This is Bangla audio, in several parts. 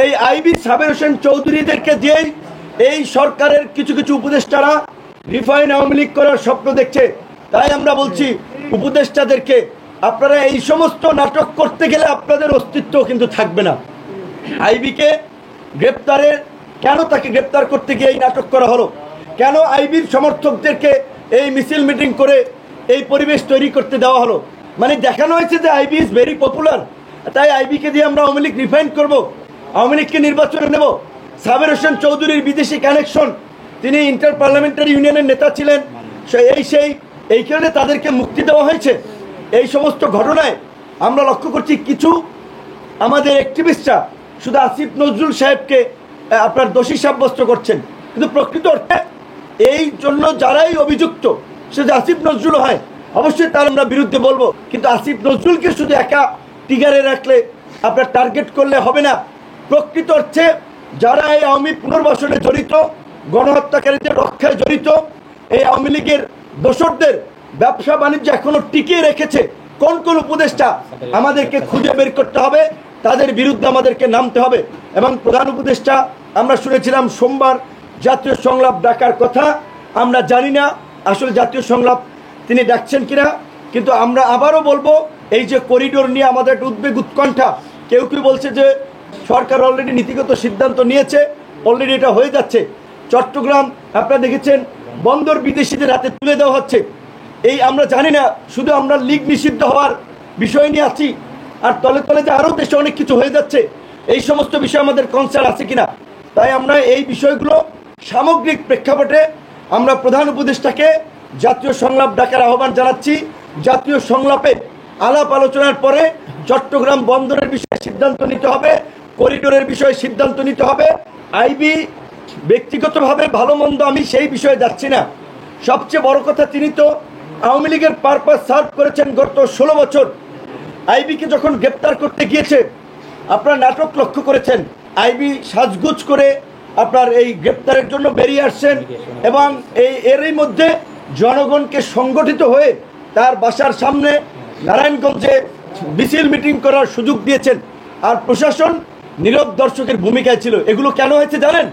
এই আইবি সাবের হোসেন চৌধুরীদেরকে দিয়েই এই সরকারের কিছু কিছু উপদেষ্টারা রিফাইন আওয়ামী লীগ করার স্বপ্ন দেখছে। তাই আমরা বলছি উপদেষ্টাদেরকে, আপনারা এই সমস্ত নাটক করতে গেলে আপনাদের অস্তিত্ব কিন্তু থাকবে না। আইবিকে গ্রেপ্তারের কেন তাকে গ্রেপ্তার করতে গিয়ে এই নাটক করা হলো? কেন আইবির সমর্থকদেরকে এই মিছিল মিটিং করে এই পরিবেশ তৈরি করতে দেওয়া হলো? মানে দেখানো হয়েছে যে আইবি ইজ ভেরি পপুলার, তাই আইবিকে দিয়ে আমরা আওয়ামী লীগ রিফাইন করবো, আওয়ামী লীগকে নির্বাচনে নেব। সাবের হোসেন চৌধুরীর বিদেশি কানেকশন, তিনি ইন্টার পার্লামেন্টারি ইউনিয়নের নেতা ছিলেন, এই কারণে তাদেরকে মুক্তি দেওয়া হয়েছে। এই সমস্ত ঘটনায় আমরা লক্ষ্য করছি কিছু আমাদের অ্যাক্টিভিস্টরা শুধু আসিফ নজরুল সাহেবকে আপনার দোষী সাব্যস্ত করছেন, কিন্তু প্রকৃত অর্থে এই জন্য যারাই অভিযুক্ত, সে যে আসিফ নজরুল হয় অবশ্যই তার আমরা বিরুদ্ধে বলবো, কিন্তু আসিফ নজরুলকে শুধু একা টিগারে রাখলে আপনার টার্গেট করলে হবে না। প্রকৃত অর্থে যারা এই আওয়ামী পুনর্বাসনে জড়িত, গণহত্যাকারীদের রক্ষায় জড়িত, এই আওয়ামী লীগের দোসরদের ব্যবসা বাণিজ্য এখনো টিকিয়ে রেখেছে, কোন কোন উপদেষ্টা আমাদেরকে খুঁজে বের করতে হবে, তাদের বিরুদ্ধে আমাদেরকে নামতে হবে। এবং প্রধান উপদেষ্টা আমরা শুনেছিলাম সোমবার জাতীয় সংলাপ ডাকার কথা, আমরা জানি না আসলে জাতীয় সংলাপ তিনি ডাকছেন কিনা, কিন্তু আমরা আবারও বলবো এই যে করিডোর নিয়ে আমাদের একটা উদ্বেগ উৎকণ্ঠা, কেউ কেউ বলছে যে সরকার অলরেডি নীতিগত সিদ্ধান্ত নিয়েছে, অলরেডি এটা হয়ে যাচ্ছে। চট্টগ্রাম আপনারা দেখেছেন বন্দর বিদেশিদের হাতে তুলে দেওয়া হচ্ছে। এই আমরা জানি না শুধু আমরা লীগ নিষিদ্ধ হওয়ার বিষয় নিয়ে আছি, আর তলে তলে যে আরও দেশে অনেক কিছু হয়ে যাচ্ছে, এই সমস্ত বিষয় আমাদের কনসার্ন আছে কিনা। তাই আমরা এই বিষয়গুলো সামগ্রিক প্রেক্ষাপটে আমরা প্রধান উপদেষ্টাকে জাতীয় সংলাপ ডাকার আহ্বান জানাচ্ছি। জাতীয় সংলাপে আলাপ আলোচনার পরে চট্টগ্রাম বন্দরের বিষয়ে সিদ্ধান্ত নিতে হবে, করিডোরের বিষয়ে সিদ্ধান্ত নিতে হবে। আইবি ব্যক্তিগতভাবে ভালো মন্দ আমি সেই বিষয়ে যাচ্ছি না, সবচেয়ে বড় কথা তিনি তো আওয়ামী লীগের পারপাস সার্ভ করেছেন গত 16 বছর। আইবিকে যখন গ্রেপ্তার করতে গিয়েছে আপনারা নাটক লক্ষ্য করেছেন, আইবি সাজগুজ করে আপনার এই গ্রেপ্তারের জন্য বেরিয়ে আসছেন এবং এরই মধ্যে জনগণকে সংগঠিত হয়ে তার বাসার সামনে নারায়ণগঞ্জে মিছিল মিটিং করার সুযোগ দিয়েছেন, আর প্রশাসন নীরব দর্শকের ভূমিকায় ছিল। এগুলো কেন হয়েছে জানেন?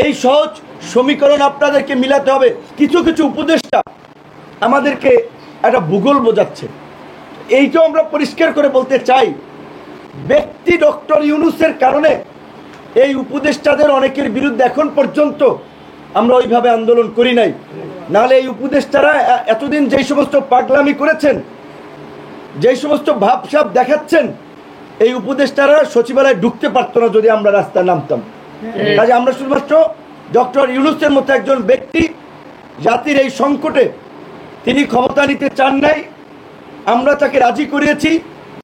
এই সহজ সমীকরণ আপনাদেরকে মিলাতে হবে। কিছু কিছু উপদেষ্টা আমাদেরকে একটা ভূগোল বোঝাচ্ছে, এইটাও আমরা পরিষ্কার করে বলতে চাই। ব্যক্তি ডক্টর ইউনূসের কারণে এই উপদেষ্টাদের অনেকের বিরুদ্ধে এখন পর্যন্ত আমরা ওইভাবে আন্দোলন করি নাই, নাহলে এই উপদেষ্টারা এতদিন যেই সমস্ত পাগলামি করেছেন, যেই সমস্ত ভাবসাব দেখাচ্ছেন, এই উপদেষ্টারা সচিবালয়ে ঢুকতে পারতো না যদি আমরা রাস্তায় নামতাম। কাজে আমরা শুধুমাত্র ডক্টর ইউনূসের মতো একজন ব্যক্তি জাতির এই সংকটে তিনি ক্ষমতা নিতে চান নাই, আমরা তাকে রাজি করিয়েছি।